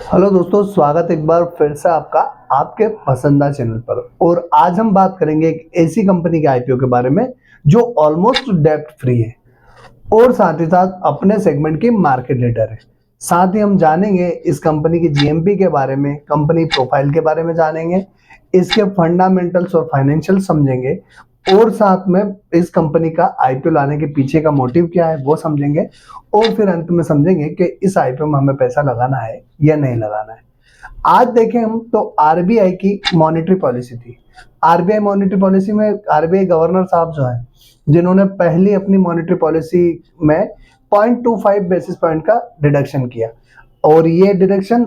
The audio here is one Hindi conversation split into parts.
हेलो दोस्तों, स्वागत एक बार फिर से आपका आपके पसंदीदा चैनल पर। और आज हम बात करेंगे एक ऐसी कंपनी के आईपीओ के बारे में जो ऑलमोस्ट डेब्ट फ्री है और साथ ही साथ अपने सेगमेंट की मार्केट लीडर है। साथ ही हम जानेंगे इस कंपनी की जीएमपी के बारे में, कंपनी प्रोफाइल के बारे में जानेंगे, इसके फंडामेंटल्स और फाइनेंशियल समझेंगे और साथ में इस कंपनी का आईपीओ लाने के पीछे का मोटिव क्या है वो समझेंगे और फिर अंत में समझेंगे कि इस आईपीओ में हमें पैसा लगाना है या नहीं लगाना है। आज देखें हम तो आरबीआई की मॉनेटरी पॉलिसी थी। आरबीआई मॉनेटरी पॉलिसी में आरबीआई गवर्नर साहब जो है, जिन्होंने पहली अपनी मॉनेटरी पॉलिसी में 0.25 बेसिस पॉइंट का डिडक्शन किया और ये डिडक्शन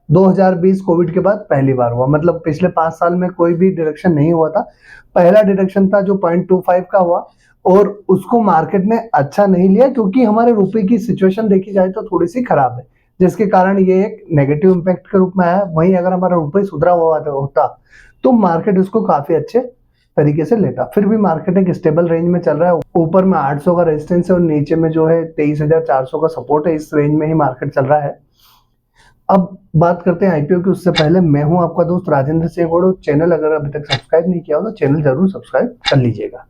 2020 कोविड के बाद पहली बार हुआ। मतलब पिछले 5 साल में कोई भी डिडक्शन नहीं हुआ था, पहला डिडक्शन था जो 0.25 का हुआ। और उसको मार्केट ने अच्छा नहीं लिया क्योंकि हमारे रुपए की सिचुएशन देखी जाए तो थोड़ी सी खराब है, जिसके कारण ये एक नेगेटिव इम्पैक्ट के रूप में आया। वहीं अगर हमारा रुपए सुधरा हुआ होता तो मार्केट उसको काफी अच्छे तरीके से लेता। फिर भी मार्केट एक स्टेबल रेंज में चल रहा है, ऊपर में 800 का रेजिस्टेंस है और नीचे में जो है 23,400 का सपोर्ट है। इस रेंज में ही मार्केट चल रहा है। अब बात करते हैं आईपीओ की, उससे पहले मैं हूं आपका दोस्त राजेंद्र सिंह गोड़ो। चैनल अगर अभी तक सब्सक्राइब नहीं किया हो तो चैनल जरूर सब्सक्राइब कर लीजिएगा।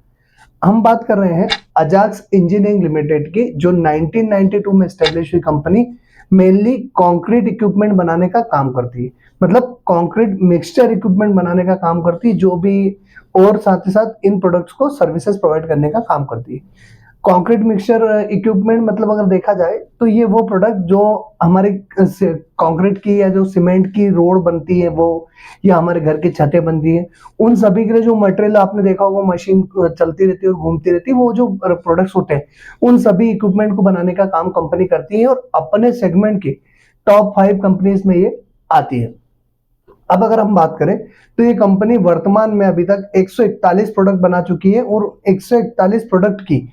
हम बात कर रहे हैं अजाक्स इंजीनियरिंग लिमिटेड की, जो 1992 में एस्टेब्लिश हुई कंपनी मेनली कंक्रीट इक्विपमेंट बनाने का काम करती है। मतलब कंक्रीट मिक्सचर इक्विपमेंट बनाने का काम करती है, जो भी और साथ ही साथ इन प्रोडक्ट्स को सर्विसेज प्रोवाइड करने का काम करती है। कंक्रीट मिक्सचर इक्विपमेंट मतलब अगर देखा जाए तो ये वो प्रोडक्ट जो हमारे कंक्रीट की या जो सीमेंट की रोड बनती है वो, या हमारे घर की छतें बनती है, उन सभी के लिए जो मटेरियल आपने देखा होगा मशीन चलती रहती है और घूमती रहती है, वो जो प्रोडक्ट्स होते हैं उन सभी इक्विपमेंट को बनाने का काम कंपनी करती है और अपने सेगमेंट की टॉप 5 कंपनीज में ये आती है। अब अगर हम बात करें तो ये कंपनी वर्तमान में अभी तक 141 प्रोडक्ट बना चुकी है और 141 प्रोडक्ट की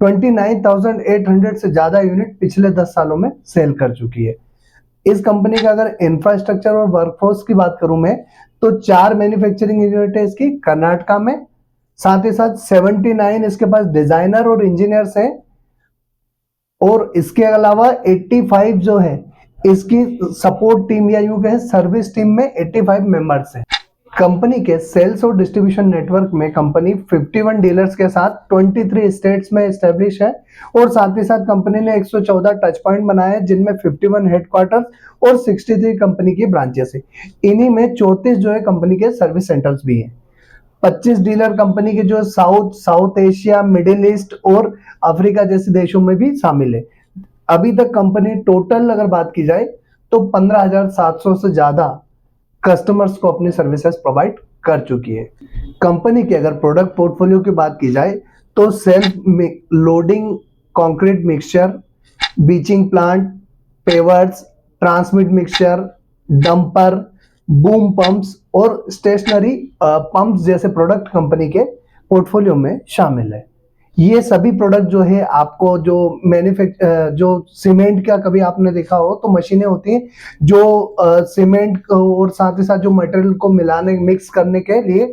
29,800 से ज्यादा यूनिट पिछले 10 सालों में सेल कर चुकी है। इस कंपनी का अगर इंफ्रास्ट्रक्चर और वर्कफोर्स की बात करूं मैं, तो 4 मैन्युफैक्चरिंग यूनिट है इसकी कर्नाटका में। साथ ही साथ 79 इसके पास डिजाइनर और इंजीनियर्स हैं और इसके अलावा 85 जो है इसकी सपोर्ट टीम या यूं कहें सर्विस टीम में 85 मेंबर्स हैं। कंपनी के सेल्स और डिस्ट्रीब्यूशन नेटवर्क में कंपनी 51 डीलर्स के साथ 23 स्टेट्स में एस्टेब्लिश है और साथ ही साथ कंपनी ने 114 टच पॉइंट बनाए हैं, जिनमें 51 हेडक्वार्टर्स और 63 कंपनी की ब्रांचेस है। इन्हीं में 34 जो है कंपनी के सर्विस सेंटर्स भी हैं। 25 डीलर कंपनी के जो साउथ एशिया, मिडिल ईस्ट और अफ्रीका जैसे देशों में भी शामिल है। अभी तक कंपनी टोटल अगर बात की जाए तो 15,700 से ज्यादा कस्टमर्स को अपनी सर्विसेज प्रोवाइड कर चुकी है। कंपनी के अगर प्रोडक्ट पोर्टफोलियो की बात की जाए तो self loading concrete mixture, bitching plant, pavers, transmit mixture, dumper, boom pumps और स्टेशनरी पंप्स जैसे प्रोडक्ट कंपनी के पोर्टफोलियो में शामिल है। ये सभी प्रोडक्ट जो है आपको जो जो सीमेंट का कभी आपने देखा हो तो मशीनें होती हैं जो सीमेंट और साथ ही साथ जो मटेरियल को मिलाने मिक्स करने के लिए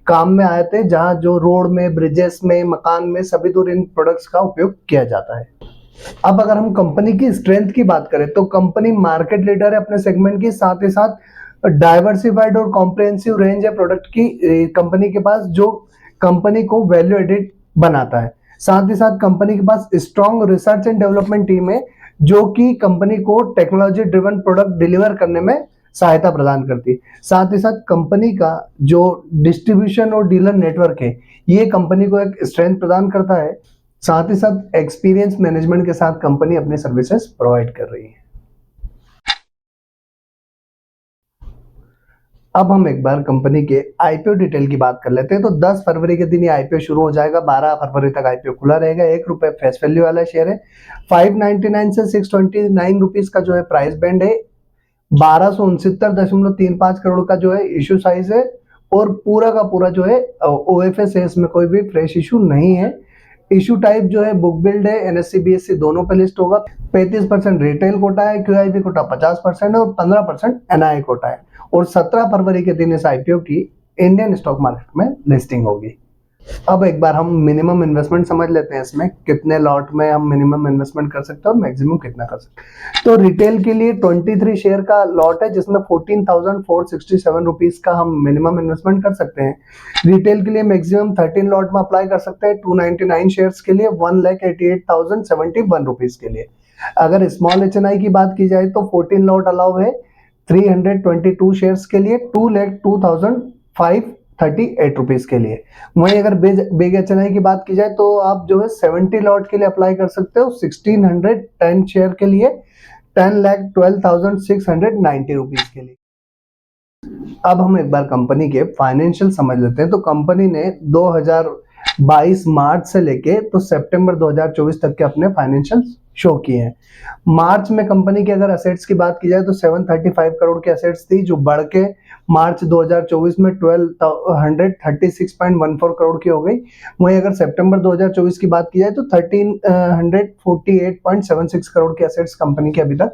काम में आए थे, जहां जो रोड में, ब्रिजेस में, मकान में सभी दूर इन प्रोडक्ट्स का उपयोग किया जाता है। अब अगर हम कंपनी की स्ट्रेंथ की बात करें तो कंपनी मार्केट लीडर है अपने सेगमेंट की, साथ ही साथ डाइवर्सिफाइड और कॉम्प्रिहेंसिव रेंज है प्रोडक्ट की कंपनी के पास, जो कंपनी को वैल्यू एडेड बनाता है। साथ ही साथ कंपनी के पास strong research and development team है, जो कि कंपनी को टेक्नोलॉजी ड्रिवन प्रोडक्ट डिलीवर करने में सहायता प्रदान करती है। साथ ही साथ कंपनी का जो डिस्ट्रीब्यूशन और डीलर नेटवर्क है ये कंपनी को एक स्ट्रेंथ प्रदान करता है। साथ ही साथ एक्सपीरियंस मैनेजमेंट के साथ कंपनी अपने सर्विसेज प्रोवाइड कर रही है। अब हम एक बार कंपनी के आईपीओ डिटेल की बात कर लेते हैं। तो 10 फरवरी के दिन ये आईपीओ शुरू हो जाएगा, 12 फरवरी तक आईपीओ खुला रहेगा। ₹1 फेस वैल्यू वाला शेयर है। 599 से 629 रुपीज का जो है प्राइस बैंड है। 1269.35 करोड़ का जो है इश्यू साइज है और पूरा का पूरा जो है ओएफएस है, इसमें कोई भी फ्रेश इशू नहीं है। इशू टाइप जो है बुक बिल्ड है, एनएससी बीएससी दोनों पे लिस्ट होगा। 35% रिटेल कोटा है, क्यूआईबी कोटा 50% है और 15% एनआई कोटा है। और 17 फरवरी के दिन इस आईपीओ की इंडियन स्टॉक मार्केट में लिस्टिंग होगी। अब एक बार हम मिनिमम इन्वेस्टमेंट समझ लेते हैं, इसमें कितने लॉट में हम मिनिमम इन्वेस्टमेंट कर सकते हैं और मैक्सिमम कितना कर सकते हैं। तो रिटेल के लिए 23 शेयर का लॉट है जिसमें 14,467 रुपीज का हम मिनिमम इन्वेस्टमेंट कर सकते हैं। रिटेल के लिए मैक्सिमम 13 लॉट में अप्लाई कर सकते हैं 299 शेयर्स के लिए 1,88,071 रुपीज के लिए। अगर स्मॉल HNI की बात की जाए तो 14 लॉट अलाउ है 322 शेयर्स के लिए 2,02,538 रुपीज के लिए। वहीं अगर बिग HNI की बात की जाए तो आप जो है 70 लॉट के लिए अप्लाई कर सकते हो 1610 शेयर के लिए 10,12,690 रुपीज के लिए। अब हम एक बार कंपनी के फाइनेंशियल समझ लेते हैं। तो कंपनी ने 2022 मार्च से लेके तो सितंबर 2024 तक के अपने फाइनेंशियल शो किए हैं। मार्च में कंपनी के अगर असेट्स की बात की जाए तो 735 करोड़ की असेट्स थी जो बढ़ के मार्च 2024 में 1236.14 करोड़ की हो गई। वहीं अगर सितंबर 2024 की बात की जाए तो 1348.76 करोड़ की असेट्स कंपनी के अभी तक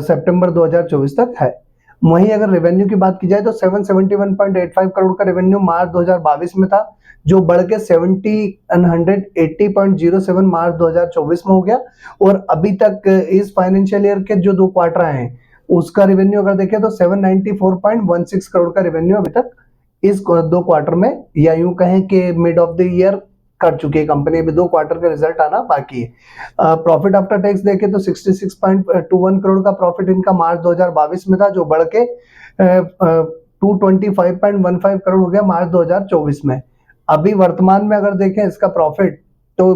सितंबर 2024 तक है। वहीं अगर रेवेन्यू की बात की जाए तो 771.85 करोड़ का रेवेन्यू मार्च 2022 में था जो बढ़ के 780.07 मार्च 2024 में हो गया। और अभी तक इस फाइनेंशियल ईयर के जो 2 क्वार्टर हैं उसका रेवेन्यू अगर देखें तो 794.16 करोड़ का रेवेन्यू अभी तक इस 2 क्वार्टर में, या यूं कहें कि मिड ऑफ द ईयर कर चुकी है कंपनी। अभी 2 क्वार्टर का रिजल्ट आना बाकी है। प्रॉफिट आफ्टर टैक्स देखें तो 66.21 करोड़ का प्रॉफिट इनका मार्च 2022 में था जो बढ़ के 225.15 करोड़ हो गया मार्च 2024 में। अभी वर्तमान में अगर देखें इसका प्रॉफिट तो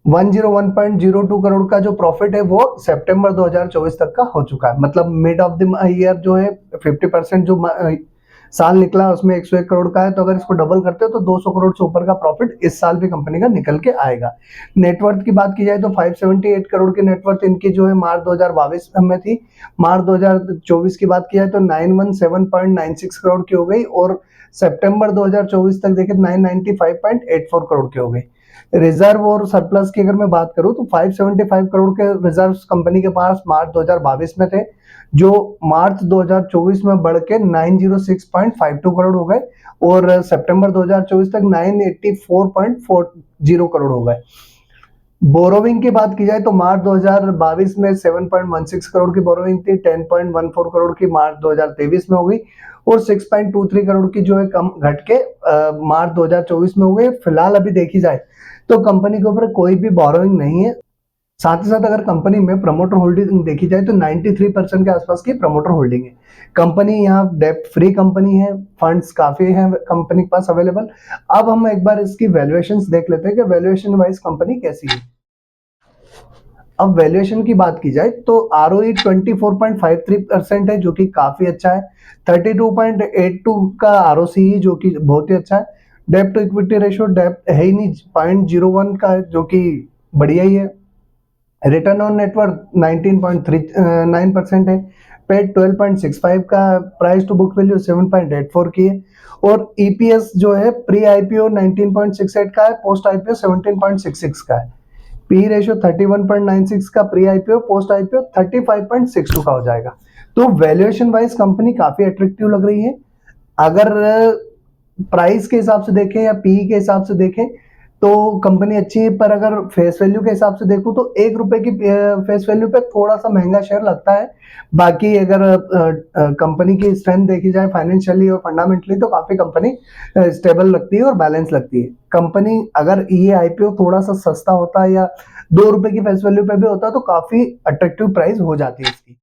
101.02 करोड़ का जो प्रॉफिट है वो सितंबर 2024 तक का हो चुका है। मतलब मिड ऑफ द ईयर जो है 50% जो साल निकला उसमें 101 करोड़ का है, तो अगर इसको डबल करते हो तो 200 करोड़ से ऊपर का प्रॉफिट इस साल भी कंपनी का निकल के आएगा। नेटवर्थ की बात की जाए तो 578 करोड़ की नेटवर्थ इनकी जो है मार्च 2022 में थी। मार्च 2024 की बात की जाए तो 917.96 करोड़ की हो गई और सितंबर 2024 तक देखें 995.84 करोड़ की हो गई। रिजर्व और सरप्लस की अगर मैं बात करूं तो 575 करोड़ के रिजर्व्स कंपनी के पास मार्च 2022 में थे जो मार्च 2024 में बढ़ के 906.52 करोड़ हो गए और सितंबर 2024 तक 984.40 करोड़ हो गए। बोरोविंग की बात की जाए तो मार्च 2022 में 7.16 करोड़ की बोरोविंग थी, 10.14 करोड़ की मार्च 2023 में हो गई और 6.23 करोड़ की जो है कम घट के मार्च 2024 में हो गई। फिलहाल अभी देखी जाए तो कंपनी के ऊपर कोई भी बोरोविंग नहीं है। साथ ही साथ अगर कंपनी में प्रमोटर होल्डिंग देखी जाए तो 93% के आसपास की प्रमोटर होल्डिंग है। कंपनी यहाँ डेप्ट फ्री कंपनी है, फंड्स काफी हैं कंपनी के पास अवेलेबल। अब हम एक बार इसकी वैल्यूएशंस देख लेते हैं कि वैल्यूएशन वाइज कंपनी कैसी है। अब वैल्यूएशन की बात की जाए तो ROE 24.53% है जो कि काफी अच्छा है। 32.82 का ROCE जो कि बहुत ही अच्छा है। डेप्ट टू इक्विटी रेशियो डेप्ट है ही नहीं, 0.01 का है जो कि बढ़िया ही है। रिटर्न ऑन नेटवर्थ 19.39% है। पेड 12.65 का, प्राइस टू बुक वैल्यू 7.84 की है और EPS जो है प्री IPO 19.68 का है, पोस्ट IPO 17.66 का है। पी रेशियो 31.96 का प्री IPO, पोस्ट IPO 35.62 का हो जाएगा। तो वैल्यूएशन वाइज कंपनी काफी अट्रैक्टिव लग रही है। अगर प्राइस के हिसाब से देखें या PE के हिसाब से देखें तो कंपनी अच्छी है, पर अगर फेस वैल्यू के हिसाब से देखूं तो 1 रुपए की फेस वैल्यू पे थोड़ा सा महंगा शेयर लगता है। बाकी अगर कंपनी की स्ट्रेंथ देखी जाए फाइनेंशियली और फंडामेंटली तो काफी कंपनी स्टेबल लगती है और बैलेंस लगती है। कंपनी अगर ये IPO थोड़ा सा सस्ता होता है या 2 रुपए की फेस वैल्यू पे भी होता तो काफी अट्रैक्टिव प्राइस हो जाती है इसकी।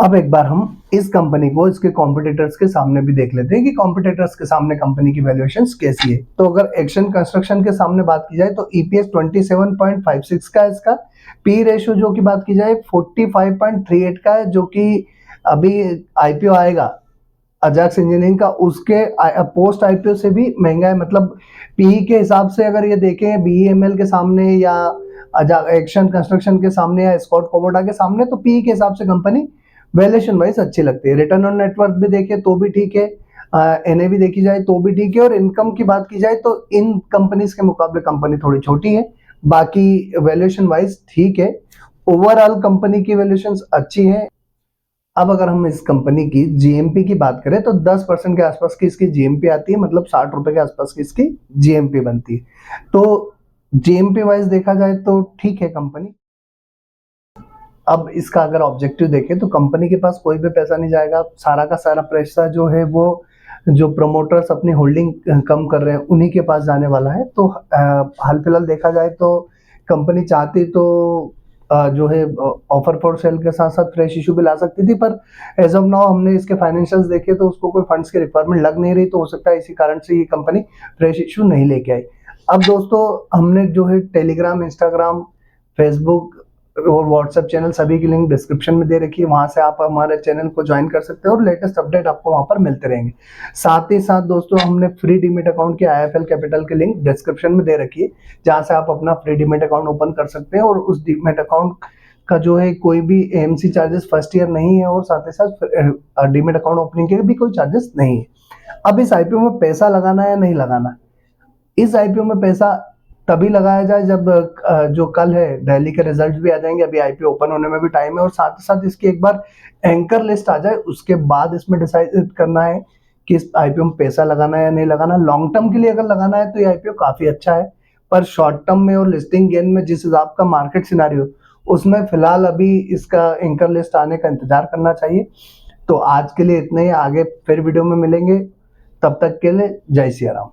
अब एक बार हम इस कंपनी को इसके कॉम्पिटिटर्स के सामने भी देख लेते हैं कि कॉम्पिटिटर्स के सामने कंपनी की वैल्यूएशंस कैसी है। तो अगर एक्शन कंस्ट्रक्शन के सामने बात की जाए तो EPS 27.56 का है इसका। पी रेशियो जो की बात की जाए 45.38 का है जो कि अभी IPO आएगा अजाक्स इंजीनियरिंग का उसके पोस्ट IPO से भी महंगा है। मतलब PE के हिसाब से अगर ये देखें BEML के सामने या एक्शन कंस्ट्रक्शन के सामने या स्कॉट कोबोटा के सामने तो PE के हिसाब से कंपनी वैल्यूएशन वाइज अच्छी लगती है। रिटर्न ऑन नेटवर्थ भी देखें तो भी ठीक है, NAV देखी जाए तो भी ठीक है और इनकम की बात की जाए तो इन कंपनीज के मुकाबले कंपनी थोड़ी छोटी है। बाकी वैल्यूएशन वाइज ठीक है। ओवरऑल कंपनी की वैल्यूएशन अच्छी है। अब अगर हम इस कंपनी की जीएमपी की बात करें तो 10% के आसपास की इसकी जीएमपी आती है, मतलब 60 रुपए के आसपास की इसकी जीएमपी बनती है। तो जीएमपी वाइज देखा जाए तो ठीक है कंपनी। अब इसका अगर ऑब्जेक्टिव देखें तो कंपनी के पास कोई भी पैसा नहीं जाएगा, सारा का सारा पैसा जो है वो जो प्रमोटर्स अपनी होल्डिंग कम कर रहे हैं उन्हीं के पास जाने वाला है। तो हाल फिलहाल देखा जाए तो कंपनी चाहती तो जो है ऑफर फॉर सेल के साथ साथ फ्रेश इशू भी ला सकती थी, पर एज ऑफ नाउ हमने इसके फाइनेंशियल्स देखे तो उसको कोई फंड्स की रिक्वायरमेंट लग नहीं रही, तो हो सकता है इसी कारण से ये कंपनी फ्रेश इशू नहीं लेके आई। अब दोस्तों हमने जो है टेलीग्राम, इंस्टाग्राम, फेसबुक और व्हाट्सएप चैनल सभी की लिंक डिस्क्रिप्शन में दे रखी है, वहां से आप हमारे चैनल को ज्वाइन कर सकते हैं और लेटेस्ट अपडेट आपको वहां पर मिलते रहेंगे। साथ ही साथ दोस्तों हमने फ्री डीमेट अकाउंट की आईएफएल कैपिटल की लिंक डिस्क्रिप्शन में दे रखी है, जहां से आप अपना फ्री डीमेट अकाउंट ओपन कर सकते हैं और उस डीमेट अकाउंट का जो है कोई भी एएमसी चार्जेस फर्स्ट ईयर नहीं है और साथ ही साथ डीमेट अकाउंट ओपनिंग के भी कोई चार्जेस नहीं है। अब इस आईपीओ में पैसा लगाना है या नहीं लगाना, इस आईपीओ में पैसा तभी लगाया जाए जब जो कल है दिल्ली के रिजल्ट भी आ जाएंगे, अभी आईपीओ ओपन होने में भी टाइम है, और साथ ही साथ इसकी एक बार एंकर लिस्ट आ जाए उसके बाद इसमें डिसाइड करना है कि इस आईपीओ में पैसा लगाना है या नहीं लगाना। लॉन्ग टर्म के लिए अगर लगाना है तो ये आईपीओ काफी अच्छा है, पर शॉर्ट टर्म में और लिस्टिंग गेन में जिस हिसाब का मार्केट सिनारियो उसमें फिलहाल अभी इसका एंकर लिस्ट आने का इंतजार करना चाहिए। तो आज के लिए इतना ही, आगे फिर वीडियो में मिलेंगे, तब तक के लिए जय सिया राम।